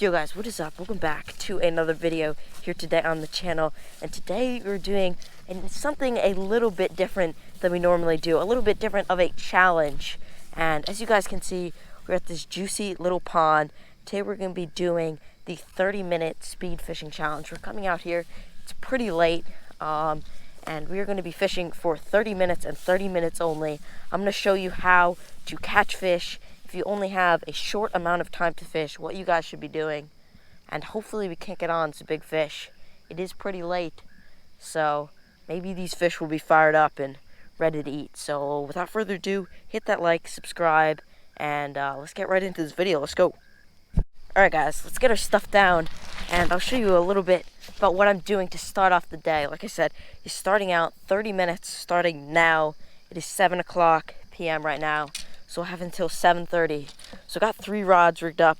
Yo guys, what is up? Welcome back to another video here today on the channel. And today we're doing something a little bit different than we normally do. A little bit different of a challenge. And as you guys can see, we're at this juicy little pond. Today we're going to be doing the 30-minute speed fishing challenge. We're coming out here. It's pretty late. And we are going to be fishing for 30 minutes and 30 minutes only. I'm going to show you how to catch fish if you only have a short amount of time to fish, what you guys should be doing. And hopefully we can't get on some big fish. It is pretty late, so maybe these fish will be fired up and ready to eat. So without further ado, hit that like, subscribe, and let's get right into this video. Let's go. Alright guys, let's get our stuff down, and I'll show you a little bit about what I'm doing to start off the day. Like I said, it's starting out 30 minutes, starting now. It is 7 o'clock p.m. right now. So I have until 7:30. So I got 3 rods rigged up.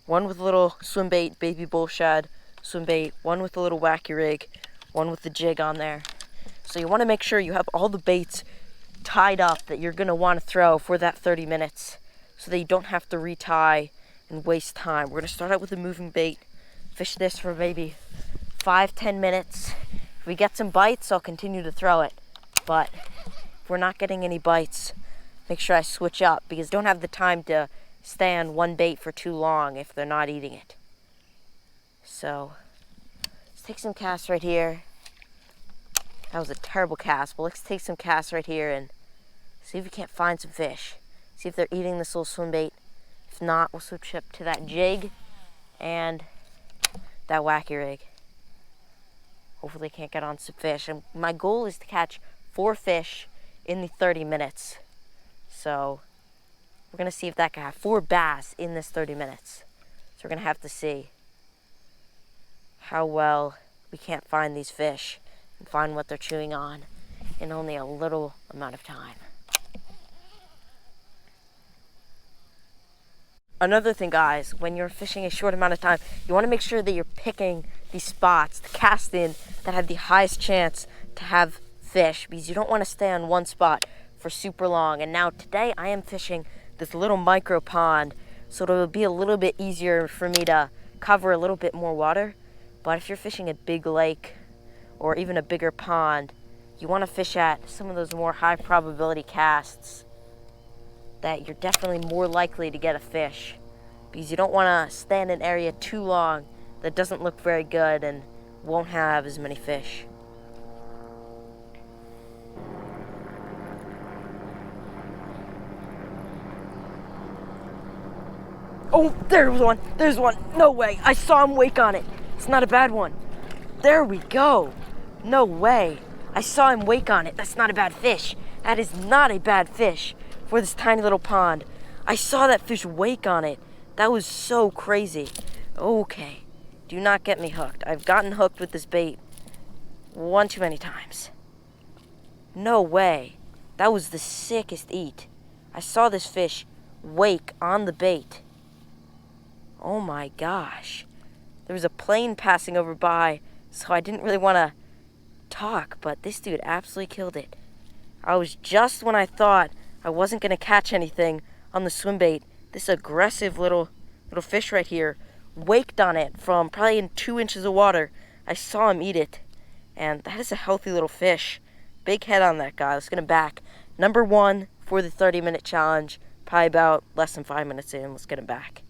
One with a little swim bait, baby bull shad swim bait. One with a little wacky rig. One with the jig on there. So you want to make sure you have all the baits tied up that you're going to want to throw for that 30 minutes. So that you don't have to retie and waste time. We're going to start out with a moving bait. Fish this for maybe 5-10 minutes. If we get some bites, I'll continue to throw it. But if we're not getting any bites, make sure I switch up, because I don't have the time to stay on one bait for too long if they're not eating it. So let's take some casts right here. That was a terrible cast, but let's take some casts right here and see if we can't find some fish. See if they're eating this little swim bait. If not, we'll switch up to that jig and that wacky rig. Hopefully can't get on some fish. And my goal is to catch 4 fish in the 30 minutes. So we're going to see if that can have 4 bass in this 30 minutes. So we're going to have to see how well we can't find these fish and find what they're chewing on in only a little amount of time. Another thing, guys, when you're fishing a short amount of time, you want to make sure that you're picking these spots to cast in that have the highest chance to have fish, because you don't want to stay on one spot for super long. And now today I am fishing this little micro pond, so it'll be a little bit easier for me to cover a little bit more water. But if you're fishing a big lake or even a bigger pond, you want to fish at some of those more high probability casts that you're definitely more likely to get a fish, because you don't want to stay in an area too long that doesn't look very good and won't have as many fish. Oh, there's one. There's one. No way. I saw him wake on it. It's not a bad one. There we go. No way. I saw him wake on it. That's not a bad fish. That is not a bad fish for this tiny little pond. I saw that fish wake on it. That was so crazy. Okay. Do not get me hooked. I've gotten hooked with this bait one too many times. No way. That was the sickest eat. I saw this fish wake on the bait. Oh my gosh. There was a plane passing over by, so I didn't really want to talk, but this dude absolutely killed it. I was just when I thought I wasn't going to catch anything on the swim bait, this aggressive little fish right here waked on it from probably in 2 inches of water. I saw him eat it, and that is a healthy little fish. Big head on that guy. Let's get him back. Number 1 for the 30-minute challenge, probably about less than 5 minutes in. Let's get him back.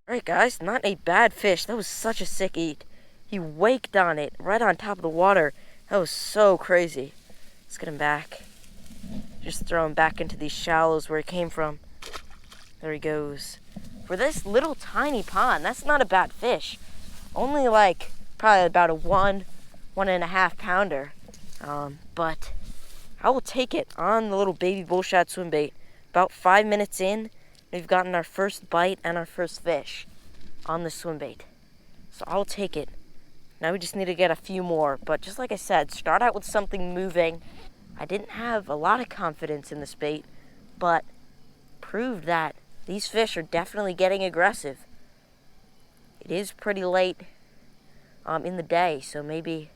Alright guys, not a bad fish. That was such a sick eat. He waked on it right on top of the water. That was so crazy. Let's get him back. Just throw him back into these shallows where he came from. There he goes. For this little tiny pond, that's not a bad fish. Only like probably about a 1.5 pounder. But I will take it on the little baby bull shad swim bait. About 5 minutes in, we've gotten our first bite and our first fish on the swim bait. So I'll take it. Now we just need to get a few more. But just like I said, start out with something moving. I didn't have a lot of confidence in this bait, but proved that these fish are definitely getting aggressive. It is pretty late in the day, so maybe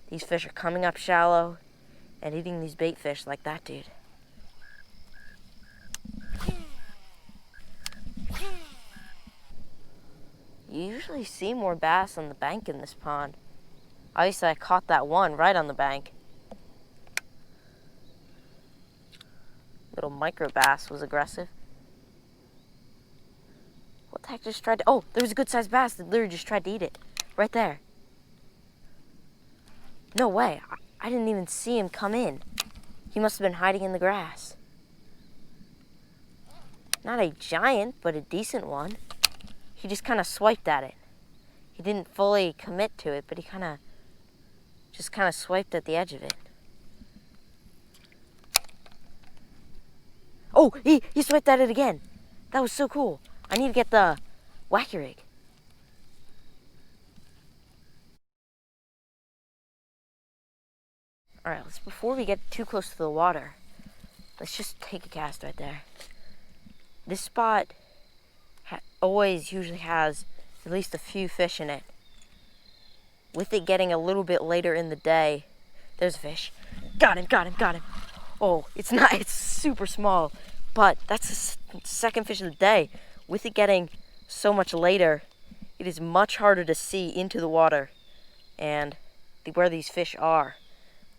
these fish are coming up shallow and eating these bait fish like that dude. You usually see more bass on the bank in this pond. Obviously, I caught that one right on the bank. Little micro bass was aggressive. What the heck just tried to... Oh, there was a good-sized bass that literally just tried to eat it. Right there. No way. I didn't even see him come in. He must have been hiding in the grass. Not a giant, but a decent one. He just kind of swiped at it. He didn't fully commit to it, but he just kind of swiped at the edge of it. Oh, he swiped at it again. That was so cool. I need to get the wacky rig. All right, before we get too close to the water, let's just take a cast right there. This spot always usually has at least a few fish in it. With it getting a little bit later in the day, there's a fish. Got him. Oh, it's super small, but that's the second fish of the day. With it getting so much later, it is much harder to see into the water and where these fish are.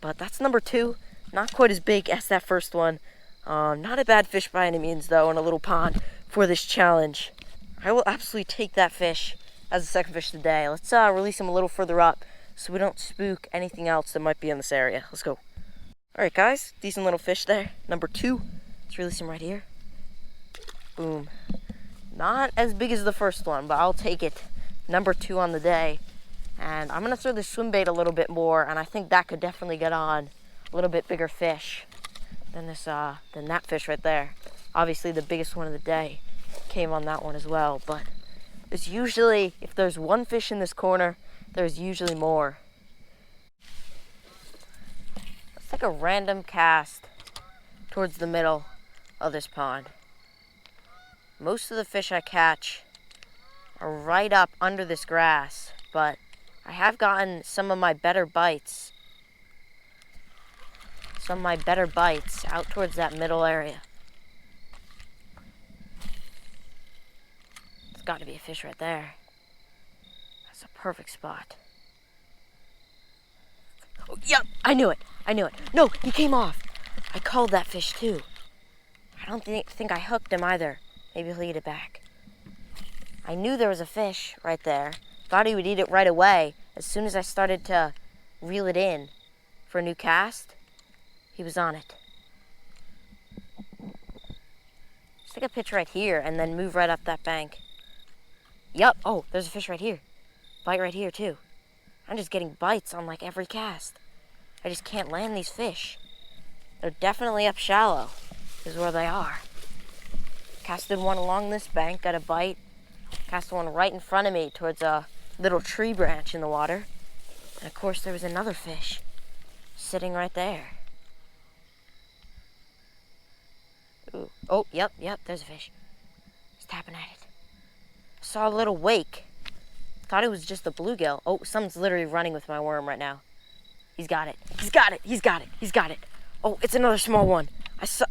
But that's number 2, not quite as big as that first one. Not a bad fish by any means, though, in a little pond for this challenge. I will absolutely take that fish as the second fish of the day. Let's release him a little further up so we don't spook anything else that might be in this area. Let's go. All right, guys, decent little fish there. Number 2. Let's release him right here. Boom. Not as big as the first one, but I'll take it. Number 2 on the day. And I'm going to throw the swim bait a little bit more, and I think that could definitely get on a little bit bigger fish than that fish right there. Obviously, the biggest one of the day came on that one as well, but there's usually, if there's one fish in this corner, there's usually more. Let's take a random cast towards the middle of this pond. Most of the fish I catch are right up under this grass, but I have gotten some of my better bites out towards that middle area. It's got to be a fish right there. That's a perfect spot. Oh, yep, I knew it. No, he came off. I called that fish too. I don't think I hooked him either. Maybe he'll eat it back. I knew there was a fish right there. Thought he would eat it right away. As soon as I started to reel it in for a new cast, he was on it. Let's take a pitch right here and then move right up that bank. Yup. Oh, there's a fish right here. Bite right here too. I'm just getting bites on like every cast. I just can't land these fish. They're definitely up shallow, is where they are. Casted one along this bank, got a bite. Cast one right in front of me towards a little tree branch in the water. And of course there was another fish sitting right there. Ooh. Oh, yep, there's a fish. He's tapping at it. Saw a little wake. Thought it was just a bluegill. Oh, someone's literally running with my worm right now. He's got it. Oh, it's another small one.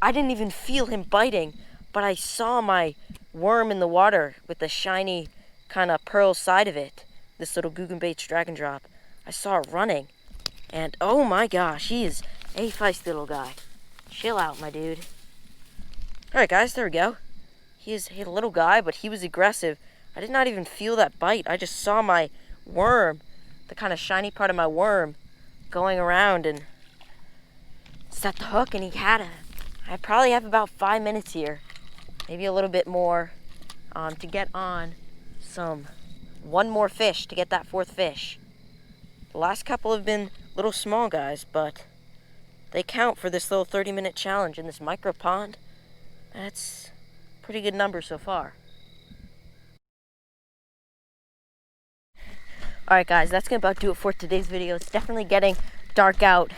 I didn't even feel him biting, but I saw my worm in the water with the shiny kind of pearl side of it. This little Googan Baits Dragon Drop. I saw it running. And oh my gosh, he is a feisty little guy. Chill out, my dude. Alright guys, there we go. He's a little guy, but he was aggressive. I did not even feel that bite. I just saw my worm, the kind of shiny part of my worm, going around and set the hook, and he had it. I probably have about 5 minutes here, maybe a little bit more, to get on one more fish, to get that 4th fish. The last couple have been little small guys, but they count for this little 30-minute challenge in this micro pond. That's a pretty good number so far. Alright guys, that's going to about do it for today's video. It's definitely getting dark out.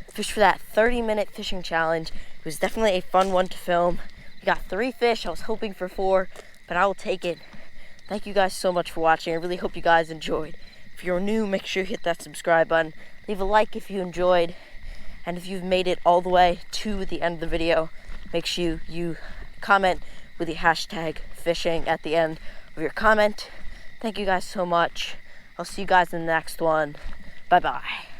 Fish for that 30-minute fishing challenge. It was definitely a fun one to film. We got 3 fish. I was hoping for 4, but I will take it. Thank you guys so much for watching. I really hope you guys enjoyed. If you're new, make sure you hit that subscribe button. Leave a like if you enjoyed. And if you've made it all the way to the end of the video, make sure you comment with the hashtag fishing at the end of your comment. Thank you guys so much. I'll see you guys in the next one. Bye-bye.